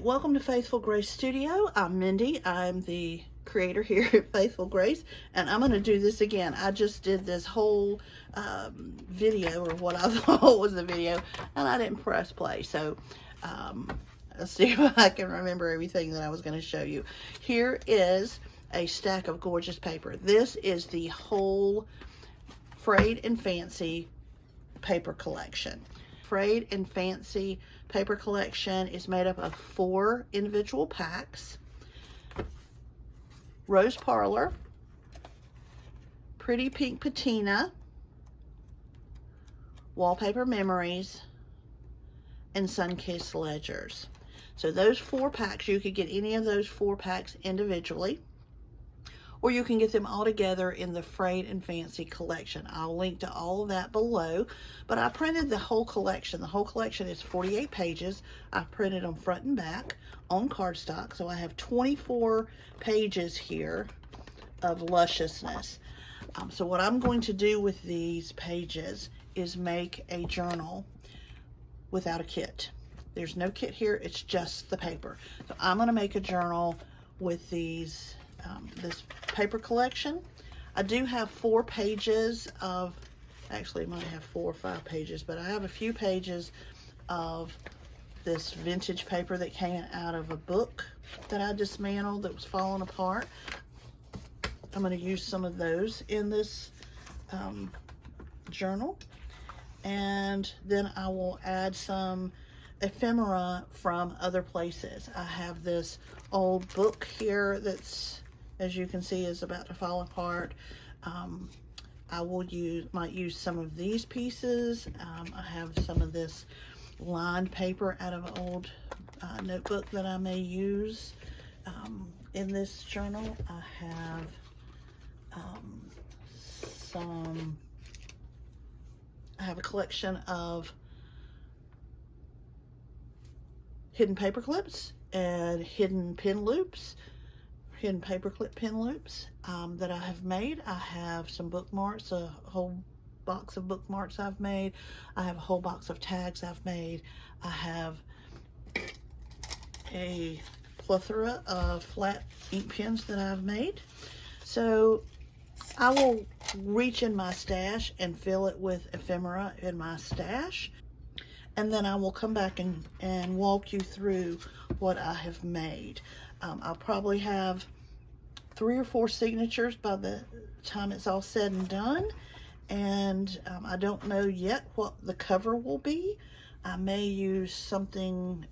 Welcome to Faithful Grace Studio. I'm Mindy. I'm the creator here at Faithful Grace, and I'm going to do this again. I just did this whole video, or what I thought was a video, and I didn't press play. So let's see if I can remember everything that I was going to show you. Here is a stack of gorgeous paper. This is the whole Frayed and Fancy paper collection. Frayed and Fancy paper collection is made up of 4 individual packs. Rose Parlor, Pretty Pink Patina, Wallpaper Memories, and Sun-Kissed Ledgers. So those 4 packs, you could get any of those 4 packs individually, or you can get them all together in the Frayed and Fancy collection. I'll link to all of that below, but I printed the whole collection. The whole collection is 48 pages. I printed them front and back on cardstock, so I have 24 pages here of lusciousness. So what I'm going to do with these pages is make a journal without a kit. There's no kit here, it's just the paper. So I'm going to make a journal with these this paper collection. I do have 4 pages of, actually I might have 4 or 5 pages, but I have a few pages of this vintage paper that came out of a book that I dismantled that was falling apart. I'm going to use some of those in this journal, and then I will add some ephemera from other places. I have this old book here that's, as you can see, is about to fall apart. I will might use some of these pieces. I have some of this lined paper out of an old notebook that I may use in this journal. I have I have a collection of hidden paper clips and hidden pin loops, hidden paperclip pin loops that I have made. I have some bookmarks, a whole box of bookmarks I've made. I have a whole box of tags I've made. I have a plethora of flat ink pens that I've made. So I will reach in my stash and fill it with ephemera in my stash, and then I will come back and walk you through what I have made. I'll probably have 3 or 4 signatures by the time it's all said and done, and I don't know yet what the cover will be. I may use something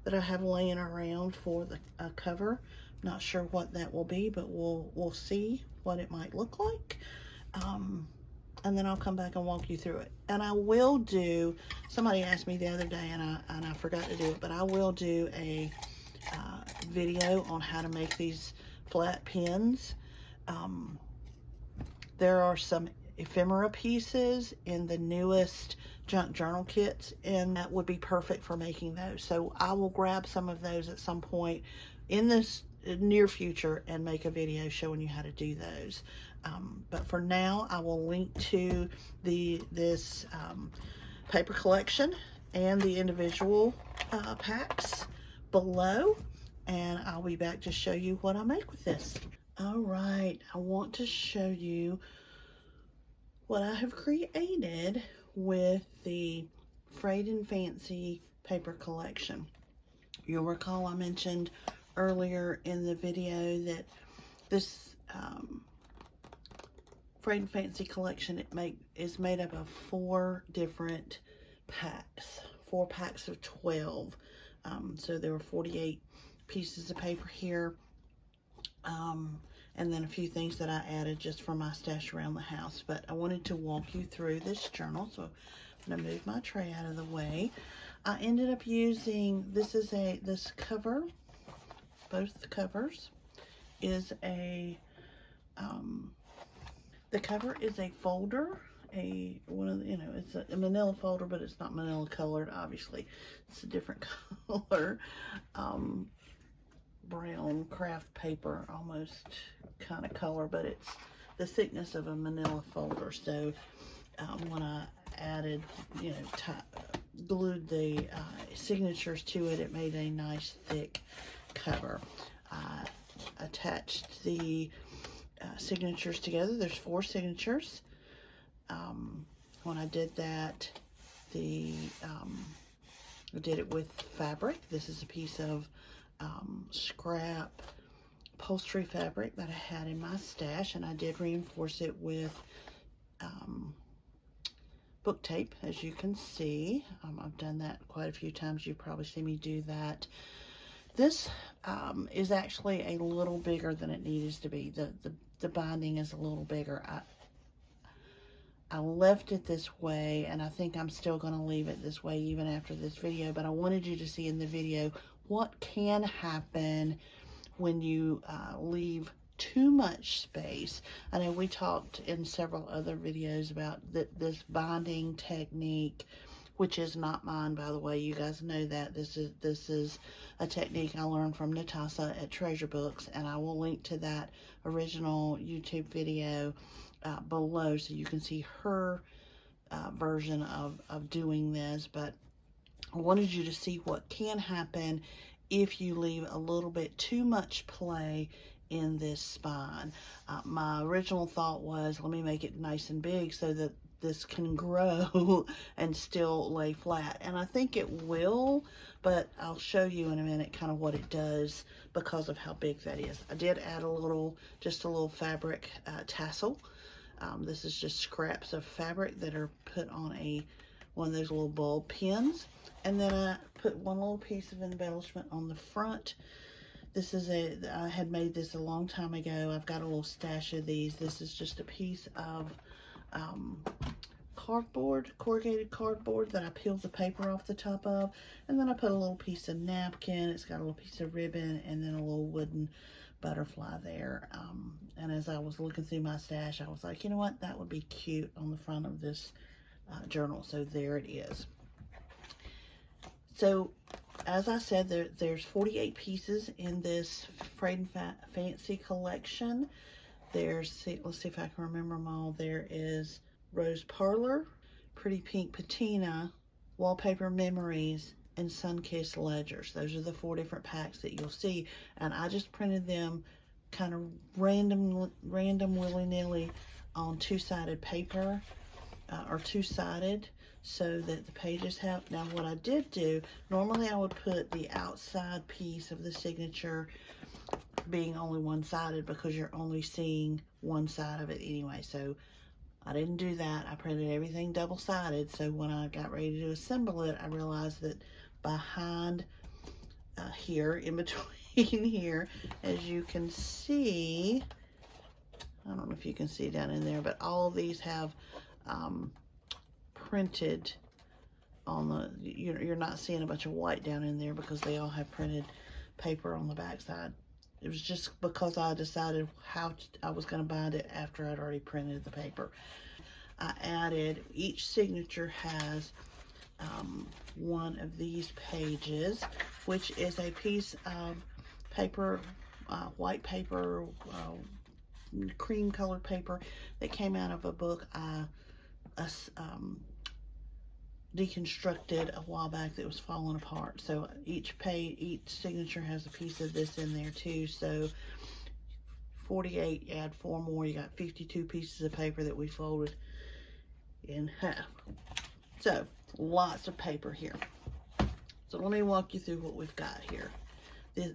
that I have laying around for the cover. Not sure what that will be, but we'll see what it might look like. And then I'll come back and walk you through it. And I will do, somebody asked me the other day, and I forgot to do it, but I will do a video on how to make these flat pins. There are some ephemera pieces in the newest junk journal kits, and that would be perfect for making those. So I will grab some of those at some point in this near future and make a video showing you how to do those. But for now, I will link to this paper collection and the individual packs below, and I'll be back to show you what I make with this. All right, I want to show you what I have created with the Frayed and Fancy paper collection. You'll recall I mentioned earlier in the video that this Frayed and Fancy collection is made up of 4 different packs, 4 packs of 12. So there were 48 pieces of paper here, and then a few things that I added just for my stash around the house. But I wanted to walk you through this journal, so I'm going to move my tray out of the way. I ended up using, this cover, both covers, is a, the cover is a folder, it's a manila folder, but it's not manila colored, obviously. It's a different color, brown craft paper, almost kind of color, but it's the thickness of a manila folder. So when I added, glued the signatures to it, it made a nice thick cover. I attached the signatures together. There's 4 signatures. When I did that, I did it with fabric. This is a piece of scrap upholstery fabric that I had in my stash, and I did reinforce it with book tape, as you can see. I've done that quite a few times. You've probably seen me do that. This is actually a little bigger than it needs to be. The binding is a little bigger. I left it this way, and I think I'm still going to leave it this way even after this video, but I wanted you to see in the video what can happen when you leave too much space. I know we talked in several other videos about this binding technique, which is not mine, by the way. You guys know that. This is a technique I learned from Natasha at Treasure Books, and I will link to that original YouTube video below so you can see her version of doing this. But I wanted you to see what can happen if you leave a little bit too much play in this spine. My original thought was, let me make it nice and big so that this can grow and still lay flat, and I think it will, but I'll show you in a minute kind of what it does because of how big that is. I did add just a little fabric tassel. This is just scraps of fabric that are put on one of those little bulb pins, and then I put one little piece of embellishment on the front. This is I had made this a long time ago. I've got a little stash of these. This is just a piece of cardboard, corrugated cardboard that I peeled the paper off the top of, and then I put a little piece of napkin. It's got a little piece of ribbon, and then a little wooden butterfly there. And as I was looking through my stash, I was like, you know what, that would be cute on the front of this journal. So there it is. So as I said, there's 48 pieces in this Frayed and Fancy collection. Let's see if I can remember them all. There is Rose Parlor, Pretty Pink Patina, Wallpaper Memories, and Sun-Kissed Ledgers. Those are the 4 different packs that you'll see, and I just printed them kind of random willy-nilly on 2-sided paper, or 2-sided, so that the pages have. Now what I did do, normally I would put the outside piece of the signature being only one-sided because you're only seeing one side of it anyway, so I didn't do that. I printed everything double-sided, so when I got ready to assemble it, I realized that behind here, in between here, as you can see, I don't know if you can see down in there, but all of these have printed on the, you're not seeing a bunch of white down in there because they all have printed paper on the back side. It was just because I decided how I was going to bind it after I'd already printed the paper. I added, each signature has one of these pages, which is a piece of paper, white paper, cream colored paper that came out of a book I deconstructed a while back that was falling apart. So each signature has a piece of this in there too. So 48, add 4 more, you got 52 pieces of paper that we folded in half. So lots of paper here. So let me walk you through what we've got here.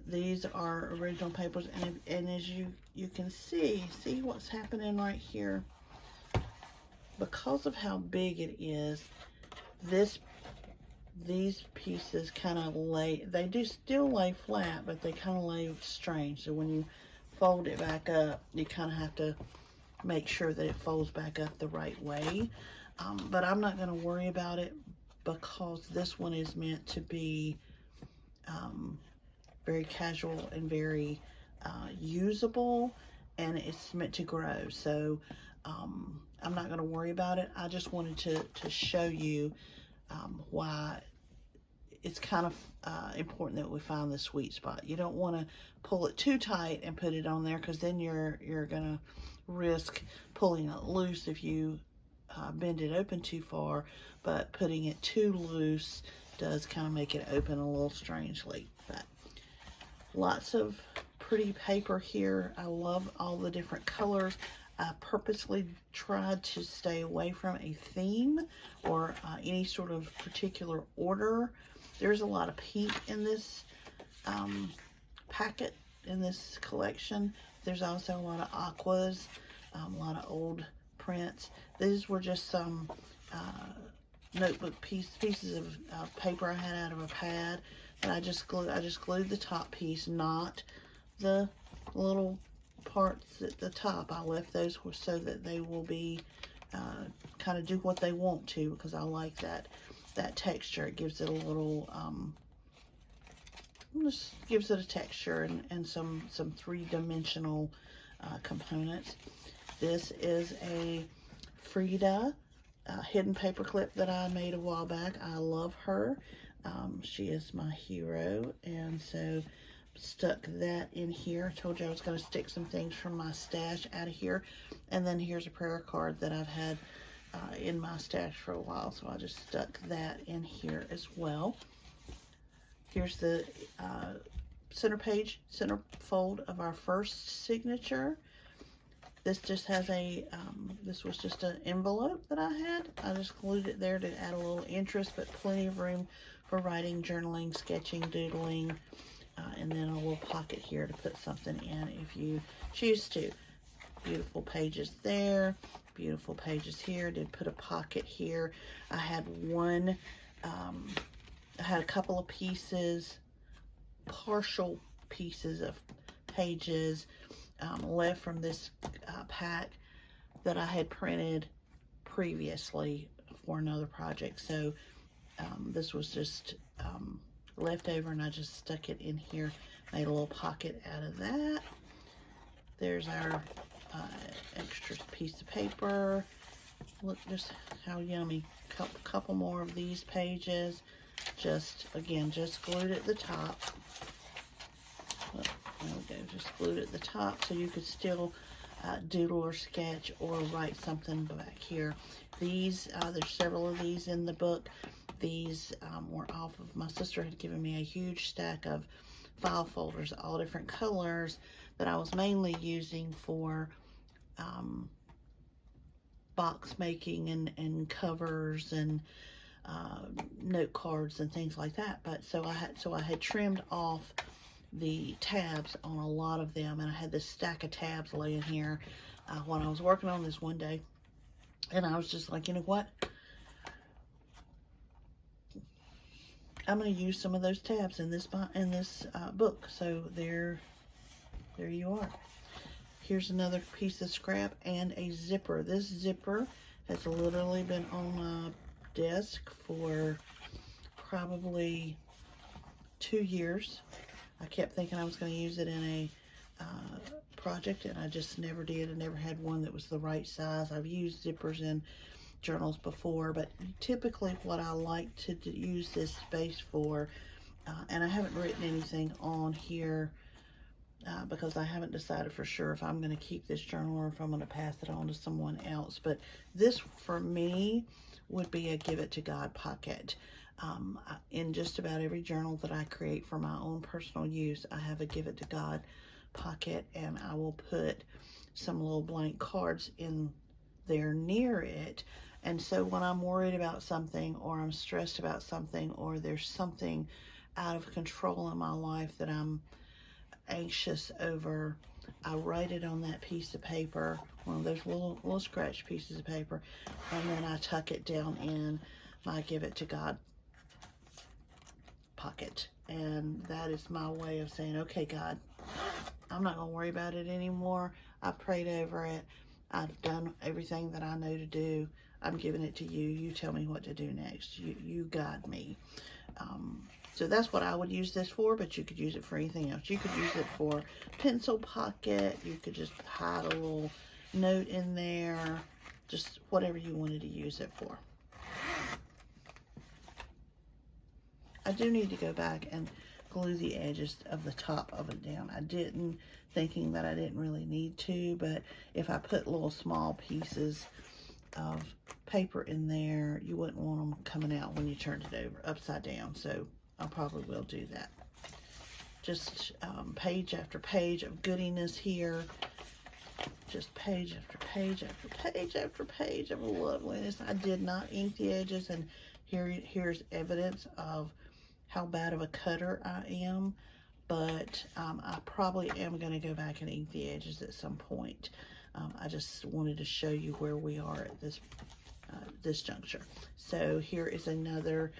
These are original papers, and as you can see what's happening right here. Because of how big it is, these pieces kind of they do still lay flat, but they kind of lay strange. So when you fold it back up, you kind of have to make sure that it folds back up the right way. But I'm not going to worry about it because this one is meant to be very casual and very usable, and it's meant to grow. So I'm not going to worry about it. I just wanted to show you why it's kind of important that we find the sweet spot. You don't want to pull it too tight and put it on there, because then you're going to risk pulling it loose if you bend it open too far, but putting it too loose does kind of make it open a little strangely. But lots of pretty paper here. I love all the different colors. I purposely tried to stay away from a theme or any sort of particular order. There's a lot of pink in this packet, in this collection. There's also a lot of aquas, a lot of old prints. These were just some notebook pieces of paper I had out of a pad, and I just glued the top piece, not the little parts at the top. I left those so that they will be kind of do what they want to, because I like that texture. It gives it a little just gives it a texture and some three-dimensional components. This is a Frayed hidden paper clip that I made a while back. I love her. She is my hero, and so stuck that in here. I told you I was going to stick some things from my stash out of here. And then here's a prayer card that I've had in my stash for a while, so I just stuck that in here as well. Here's the center fold of our first signature. This just has a, this was just an envelope that I had. I just glued it there to add a little interest, but plenty of room for writing, journaling, sketching, doodling, and then a little pocket here to put something in if you choose to. Beautiful pages there, beautiful pages here. Did put a pocket here. I had one, I had a couple of pieces, partial pieces of pages left from this pack that I had printed previously for another project. So this was just left over, and I just stuck it in here, made a little pocket out of that. There's our extra piece of paper. Look just how yummy. Couple more of these pages. Just glued at the top. Look, there we go, just glued at the top so you could still doodle or sketch or write something back here. These, there's several of these in the book. These were off of, my sister had given me a huge stack of file folders, all different colors, that I was mainly using for box making and covers and note cards and things like that. But so I had trimmed off the tabs on a lot of them, and I had this stack of tabs laying here when I was working on this one day, and I was just like, you know what, I'm going to use some of those tabs in this book. So there you are. Here's another piece of scrap and a zipper. This zipper has literally been on my desk for probably 2 years. I kept thinking I was going to use it in a project, and I just never did. I never had one that was the right size. I've used zippers in journals before, but typically what I like to use this space for, and I haven't written anything on here because I haven't decided for sure if I'm going to keep this journal or if I'm going to pass it on to someone else, but this for me would be a give it to God pocket. In just about every journal that I create for my own personal use, I have a give it to God pocket, and I will put some little blank cards in there near it. And so when I'm worried about something, or I'm stressed about something, or there's something out of control in my life that I'm anxious over, I write it on that piece of paper, one of those little scratch pieces of paper, and then I tuck it down in my give it to God pocket. And that is my way of saying, okay, God, I'm not going to worry about it anymore. I've prayed over it. I've done everything that I know to do. I'm giving it to you. You tell me what to do next. You guide me. So that's what I would use this for, but you could use it for anything else. You could use it for pencil pocket. You could just hide a little note in there. Just whatever you wanted to use it for. I do need to go back and glue the edges of the top of it down. I didn't, thinking that I didn't really need to, but if I put little small pieces of paper in there. You wouldn't want them coming out when you turned it over upside down, so I probably will do that. Just page after page of goodiness here. Just page after page after page after page of loveliness. I did not ink the edges, and here's evidence of how bad of a cutter I am, but I probably am going to go back and ink the edges at some point. I just wanted to show you where we are at this juncture. So here is another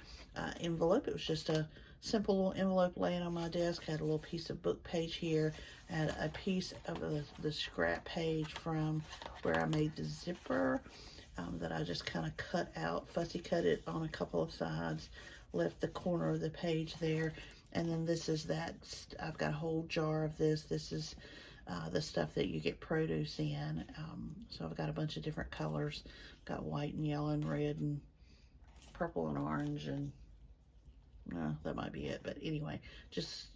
envelope. It was just a simple little envelope laying on my desk. Had a little piece of book page here, and a piece of the scrap page from where I made the zipper that I just kind of cut out, fussy cut it on a couple of sides, left the corner of the page there. And then this is that, I've got a whole jar of this. This is the stuff that you get produce in. So I've got a bunch of different colors. Got white and yellow and red and purple and orange, and that might be it. But anyway, just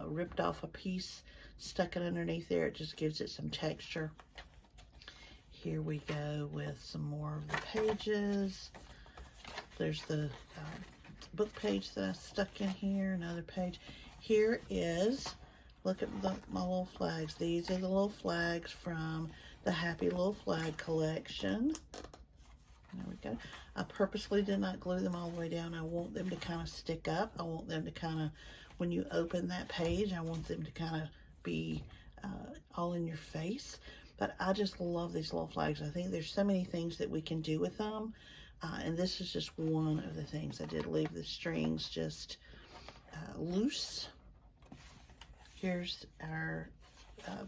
ripped off a piece, stuck it underneath there. It just gives it some texture. Here we go with some more of the pages. There's the book page that I stuck in here, another page. Here is, look at my little flags. These are the little flags from the Happy Little Flag collection. There we go. I purposely did not glue them all the way down. I want them to kind of stick up. I want them to kind of, when you open that page, I want them to kind of be all in your face. But I just love these little flags. I think there's so many things that we can do with them. And this is just one of the things. I did leave the strings just loose. Here's our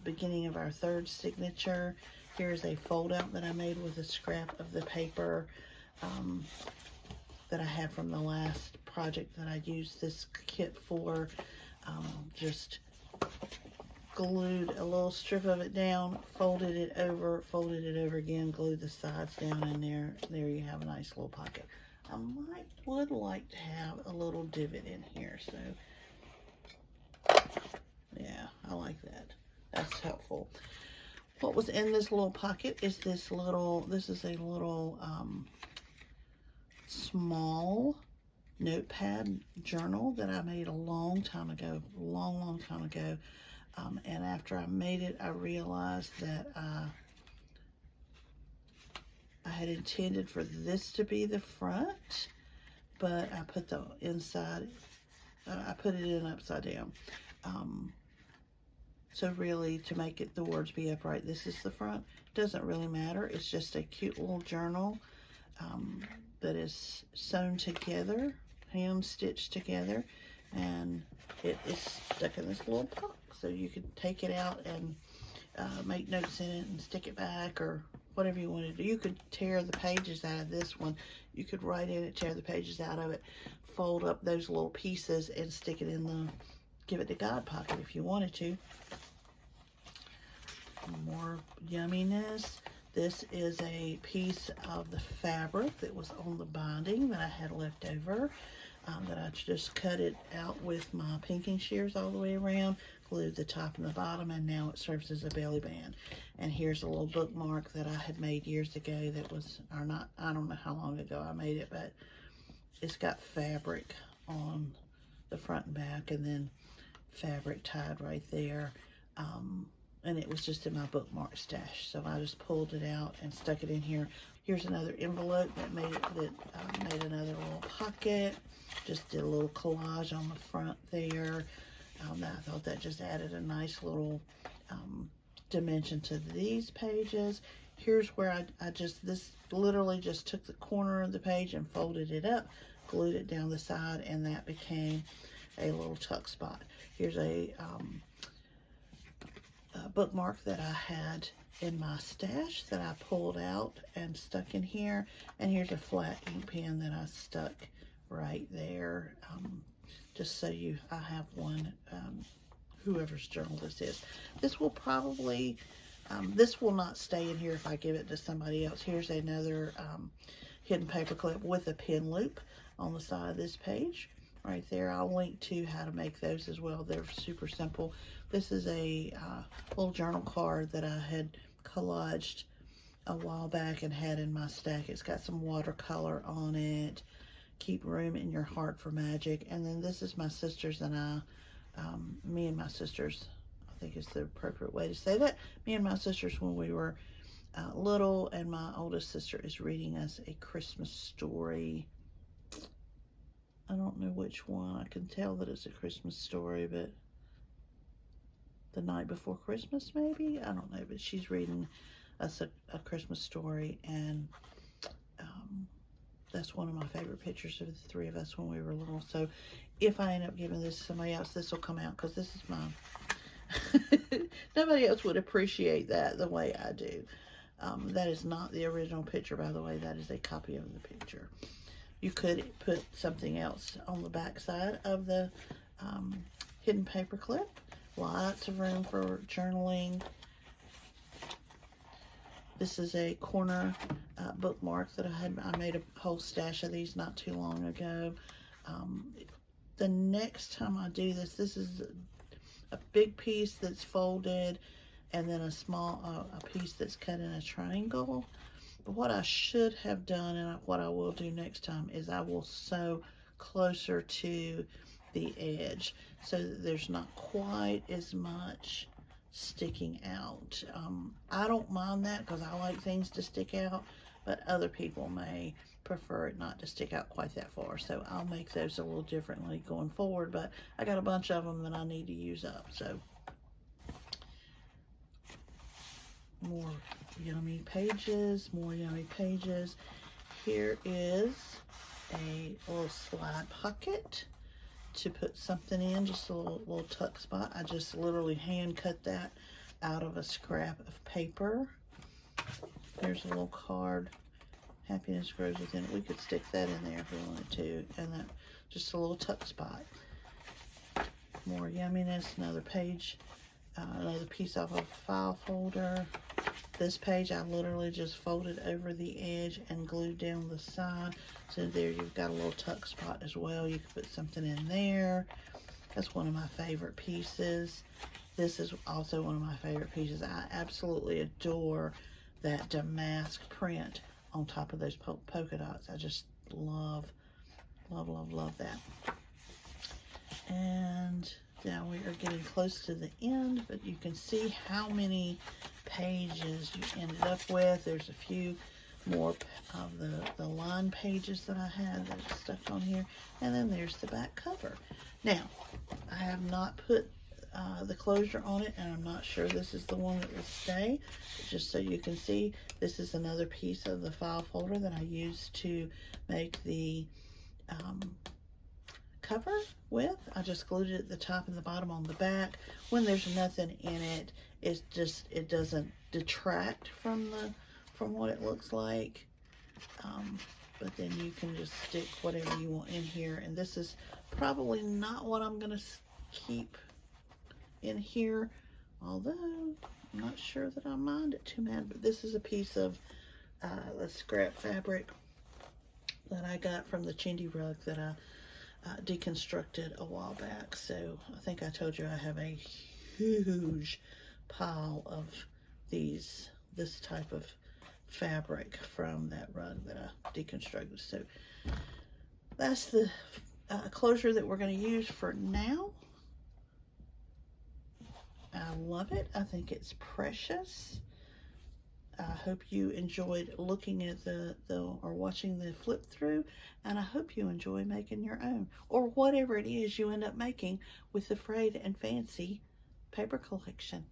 beginning of our third signature. Here's a fold out that I made with a scrap of the paper that I had from the last project that I used this kit for. Just glued a little strip of it down, folded it over again, glued the sides down, and there you have a nice little pocket. I would like to have a little divot in here, so yeah, I like that. That's helpful. What was in this little pocket is this is a little small notepad journal that I made a long time ago, long time ago. And after I made it, I realized that I had intended for this to be the front, but I put the inside, I put it in upside down. So really, to make it the words be upright, this is the front. Doesn't really matter. It's just a cute little journal that is sewn together, hand stitched together, and it is stuck in this little box. So you could take it out and make notes in it and stick it back, or whatever you want to do. You could tear the pages out of this one. You could write in it, tear the pages out of it, fold up those little pieces and stick it in the give it to God pocket if you wanted to. More yumminess. This is a piece of the fabric that was on the binding that I had left over, that I just cut it out with my pinking shears all the way around, glued the top and the bottom, and now it serves as a belly band. And here's a little bookmark that I had made years ago that was, or not, I don't know how long ago I made it, but it's got fabric on the front and back, and then fabric tied right there. And it was just in my bookmark stash, so I just pulled it out and stuck it in here. Here's another envelope that made another little pocket. Just did a little collage on the front there. I thought that just added a nice little dimension to these pages. Here's where this literally just took the corner of the page and folded it up, glued it down the side, and that became a little tuck spot. Here's a bookmark that I had in my stash that I pulled out and stuck in here, and here's a flat ink pen that I stuck right there, just so I have one, whoever's journal this is. This will probably, this will not stay in here if I give it to somebody else. Here's another hidden paper clip with a pin loop on the side of this page. Right there, I'll link to how to make those as well. They're super simple. This is a little journal card that I had collaged a while back and had in my stack. It's got some watercolor on it. Keep room in your heart for magic. And then this is my sisters and I. Me and my sisters, I think is the appropriate way to say that. Me and my sisters when we were little, and my oldest sister is reading us a Christmas story. I don't know which one. I can tell that it's a Christmas story, but The Night Before Christmas, maybe? I don't know, but she's reading us a Christmas story, and that's one of my favorite pictures of the three of us when we were little. So if I end up giving this to somebody else, this will come out, because this is mine. Nobody else would appreciate that the way I do. That is not the original picture, by the way. That is a copy of the picture. You could put something else on the back side of the hidden paper clip. Lots of room for journaling. This is a corner bookmark that I made a whole stash of these not too long ago. The next time I do this, this is a big piece that's folded, and then a small a piece that's cut in a triangle. But what I should have done, and what I will do next time, is I will sew closer to the edge so that there's not quite as much sticking out. I don't mind that because I like things to stick out, but other people may prefer it not to stick out quite that far. So I'll make those a little differently going forward, but I got a bunch of them that I need to use up. So more yummy pages, more yummy pages. Here is a little slide pocket to put something in, just a little tuck spot. I just literally hand cut that out of a scrap of paper. There's a little card. Happiness grows within it. We could stick that in there if we wanted to, and that just a little tuck spot. More yumminess. Another page, another piece off of a file folder. This page I literally just folded over the edge and glued down the side. So there you've got a little tuck spot as well. You can put something in there. That's one of my favorite pieces. This is also one of my favorite pieces. I absolutely adore that damask print on top of those polka dots. I just love, love, love, love that. And now we are getting close to the end, but you can see how many pages you ended up with. There's a few more of the line pages that I had that are stuck on here, and then there's the back cover. Now I have not put the closure on it, and I'm not sure this is the one that will stay. Just so you can see, this is another piece of the file folder that I used to make the cover with. I just glued it at the top and the bottom on the back. When there's nothing in it, it doesn't detract from what it looks like. But then you can just stick whatever you want in here. And this is probably not what I'm gonna keep in here, although I'm not sure that I mind it too bad. But this is a piece of the scrap fabric that I got from the Chindy rug that I deconstructed a while back. So I think I told you I have a huge pile of this type of fabric from that rug that I deconstructed. So that's the closure that we're going to use for now. I love it. I think it's precious. I hope you enjoyed looking at or watching the flip through, and I hope you enjoy making your own, or whatever it is you end up making with the Frayed and Fancy paper collection.